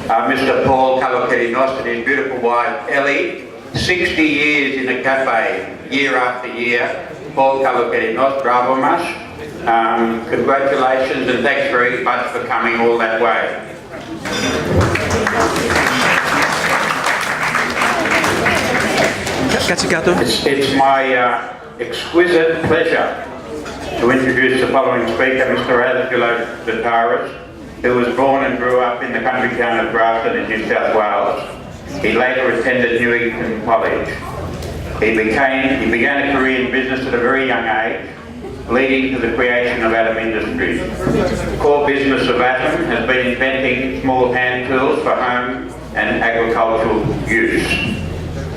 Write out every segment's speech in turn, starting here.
Mr. Paul Kalokerinos and his beautiful wife Ellie. 60 years in a cafe, year after year. Paul Kalokerinos, bravo mas. Congratulations and thanks very much for coming all that way. It's my exquisite pleasure to introduce the following speaker, Mr. Angelo Dataris, who was born and grew up in the country town of Grafton in New South Wales. He later attended Newington College. He began a career in business at a very young age, leading to the creation of Atom Industries. The core business of Atom has been inventing small hand tools for home and agricultural use.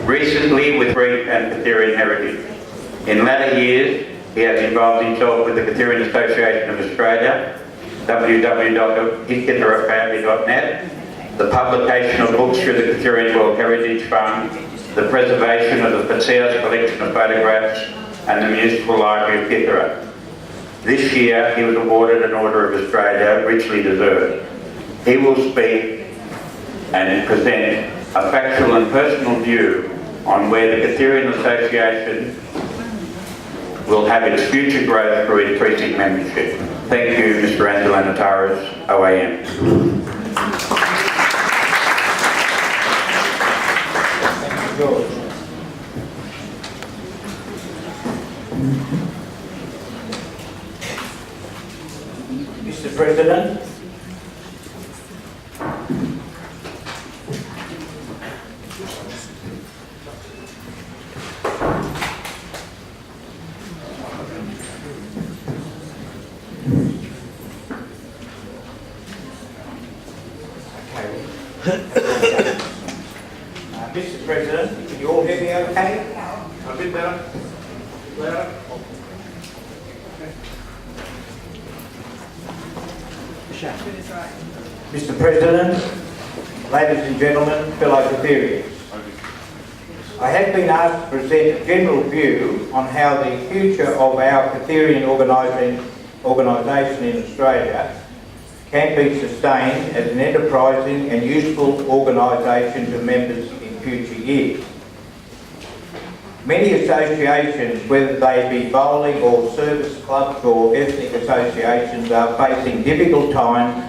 Recently with Greek and Catherian heritage. In latter years, he has involved himself with the Catherian Association of Australia, www.hiskitharafamily.net, the publication of books through the Catherian World Heritage Fund, the preservation of the Paseos collection of photographs, and the Municipal Library of Kithera. This year, he was awarded an Order of Australia, richly deserved. He will speak and present a factual and personal view on where the Catherian Association will have its future growth through increasing membership. Thank you, Mr. Angelo Nataris, OAM. Mr. President, Mr. President, can you all hear me okay? A bit better? Louder? Mr. President, ladies and gentlemen, fellow Catherians, I have been asked to present a general view on how the future of our Catherian organisation in Australia can be sustained as an enterprising and useful organisation to members in future years. Many associations, whether they be bowling or service clubs or ethnic associations, are facing difficult times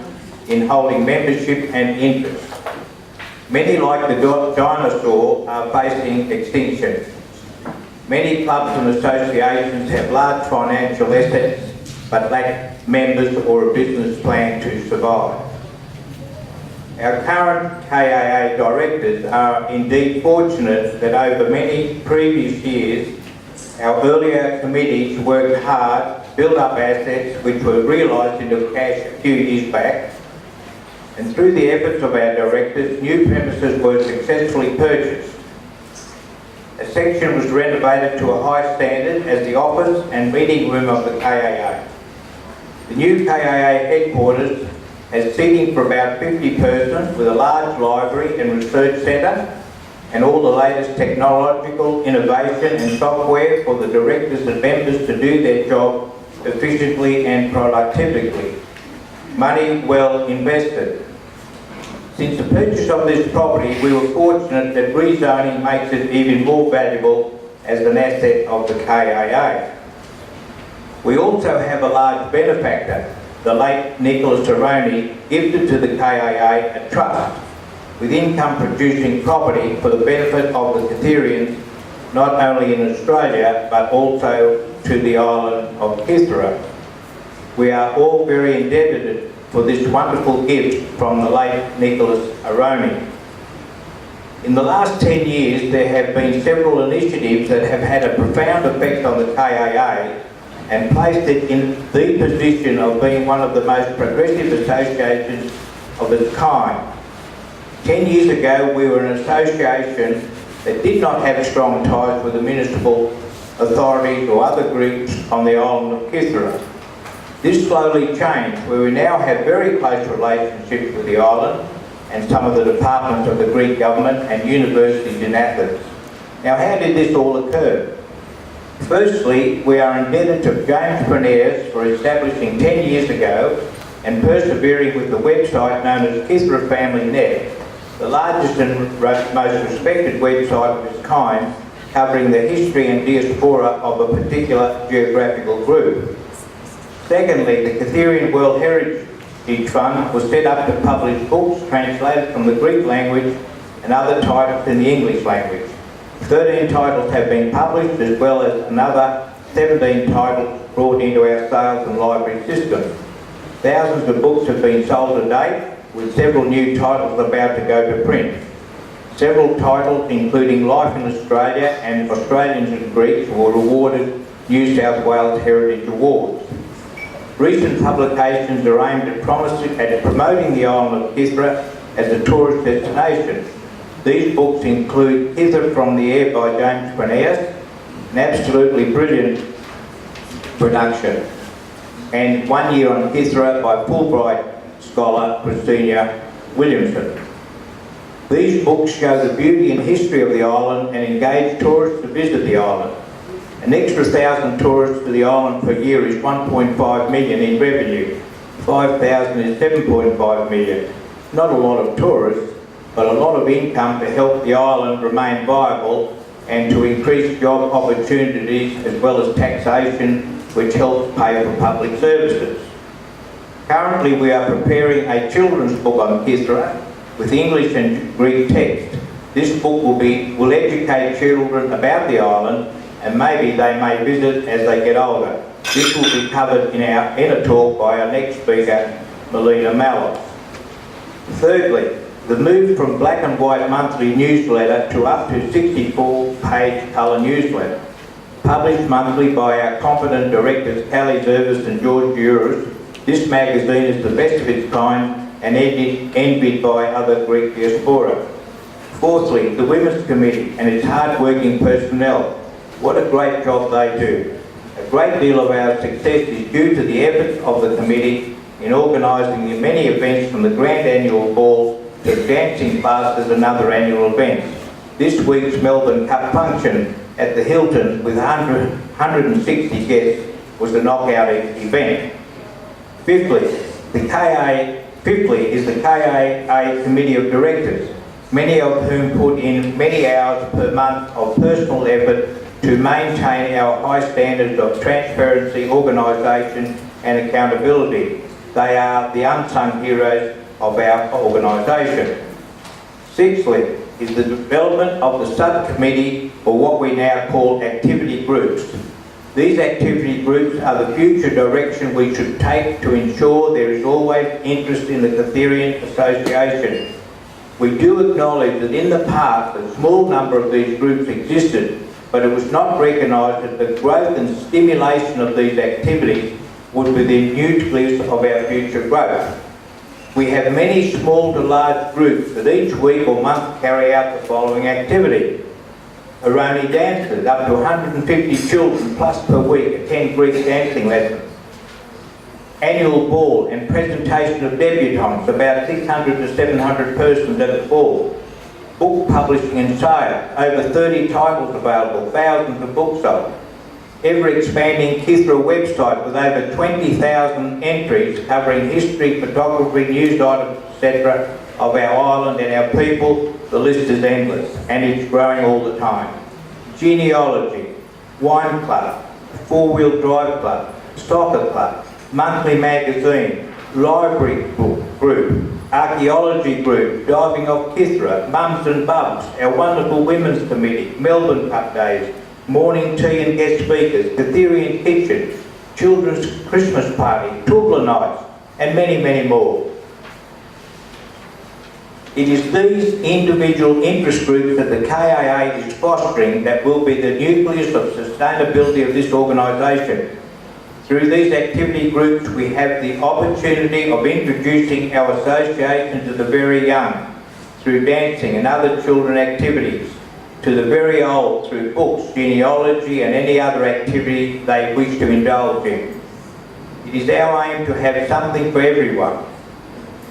in holding membership and interest. Many, like the dinosaur, are facing extinction. Many clubs and associations have large financial assets but lack members or a business plan to survive. Our current KAA directors are indeed fortunate that over many previous years, our earlier committees worked hard to build up assets which were realised into cash a few years back, and through the efforts of our directors, new premises were successfully purchased. A section was renovated to a high standard as the office and meeting room of the KAA. The new KAA headquarters has seating for about 50 persons with a large library and research centre and all the latest technological innovation and software for the directors and members to do their job efficiently and productively. Money well invested. Since the purchase of this property, we were fortunate that rezoning makes it even more valuable as an asset of the KAA. We also have a large benefactor, the late Nicholas Aroni, gifted to the KAA a trust with income producing property for the benefit of the Catherians, not only in Australia but also to the island of Kithera. We are all very indebted for this wonderful gift from the late Nicholas Aroni. In the last 10 years, there have been several initiatives that have had a profound effect on the KAA and placed it in the position of being one of the most progressive associations of its kind. 10 years ago, we were an association that did not have strong ties with the municipal authorities or other groups on the island of Kithera. This slowly changed, where we now have very close relationships with the island and some of the departments of the Greek government and universities in Athens. Now, how did this all occur? Firstly, we are indebted to James Prineas for establishing 10 years ago and persevering with the website known as Kithra Family Net, the largest and most respected website of its kind, covering the history and diaspora of a particular geographical group. Secondly, the Kitherian World Heritage Fund was set up to publish books translated from the Greek language and other titles in the English language. 13 titles have been published, as well as another 17 titles brought into our sales and library system. Thousands of books have been sold to date, with several new titles about to go to print. Several titles, including Life in Australia and Australians and Greeks, were awarded New South Wales Heritage Awards. Recent publications are aimed at promoting the island of Kithra as a tourist destination. These books include Kithra from the Air by James Quineas, an absolutely brilliant production, and 1 Year on Kithra by Fulbright scholar Christina Williamson. These books show the beauty and history of the island and engage tourists to visit the island. An extra 1,000 tourists to the island per year is 1.5 million in revenue. 5,000 is 7.5 million. Not a lot of tourists, but a lot of income to help the island remain viable and to increase job opportunities as well as taxation, which helps pay for public services. Currently, we are preparing a children's book on Kithra with English and Greek text. This book will educate children about the island, and maybe they may visit as they get older. This will be covered in a talk by our next speaker, Melina Mallow. Thirdly, the move from black and white monthly newsletter to up to 64-page colour newsletter. Published monthly by our competent directors Callie Zervis and George Juris, this magazine is the best of its kind and envied by other Greek diaspora. Fourthly, the Women's Committee and its hard-working personnel. What a great job they do. A great deal of our success is due to the efforts of the committee in organising the many events from the grand annual ball to dancing classes and other annual events. This week's Melbourne Cup function at the Hilton with 160 guests was a knockout event. Fifthly is the KAA Committee of Directors, many of whom put in many hours per month of personal effort to maintain our high standards of transparency, organisation and accountability. They are the unsung heroes of our organisation. Sixthly is the development of the subcommittee, or what we now call activity groups. These activity groups are the future direction we should take to ensure there is always interest in the Kitherian Association. We do acknowledge that in the past a small number of these groups existed, but it was not recognised that the growth and stimulation of these activities would be the nucleus of our future growth. We have many small to large groups that each week or month carry out the following activity. Aroni dancers, up to 150 children plus per week attend Greek dancing lessons. Annual ball and presentation of debutantes, about 600 to 700 persons at the ball. Book publishing and sale, over 30 titles available, thousands of books sold. Ever-expanding Kithra website with over 20,000 entries covering history, photography, news items, etc. of our island and our people. The list is endless and it's growing all the time. Genealogy, wine club, four-wheel drive club, soccer club, monthly magazine, library book group, archaeology group, diving off Kithra, mums and bubs, our wonderful women's committee, Melbourne Cup days, morning tea and guest speakers, Kitherian kitchen, children's Christmas party, Tubla nights, and many, many more. It is these individual interest groups that the KAA is fostering that will be the nucleus of sustainability of this organisation. Through these activity groups, we have the opportunity of introducing our association to the very young through dancing and other children activities, to the very old through books, genealogy and any other activity they wish to indulge in. It is our aim to have something for everyone.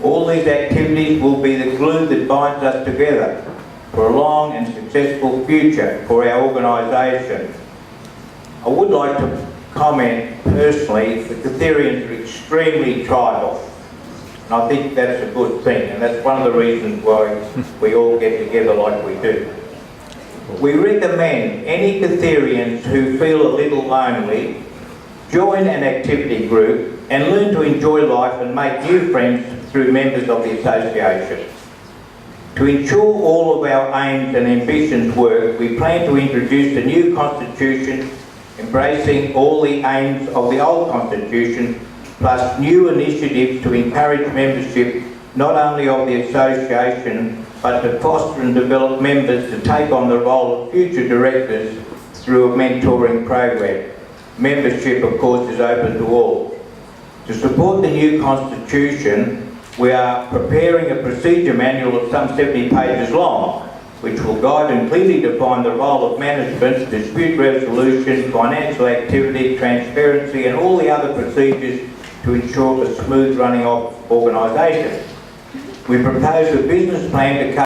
All these activities will be the glue that binds us together for a long and successful future for our organisation. I would like to comment personally that Kitherians are extremely tribal. And I think that's a good thing, and that's one of the reasons why we all get together like we do. We recommend any Catherians who feel a little lonely join an activity group and learn to enjoy life and make new friends through members of the association. To ensure all of our aims and ambitions work, we plan to introduce a new constitution embracing all the aims of the old constitution, plus new initiatives to encourage membership not only of the association but to foster and develop members to take on the role of future directors through a mentoring program. Membership, of course, is open to all. To support the new constitution, we are preparing a procedure manual of some 70 pages long, which will guide and clearly define the role of management, dispute resolution, financial activity, transparency and all the other procedures to ensure a smooth running of organisation. We propose a business plan to cover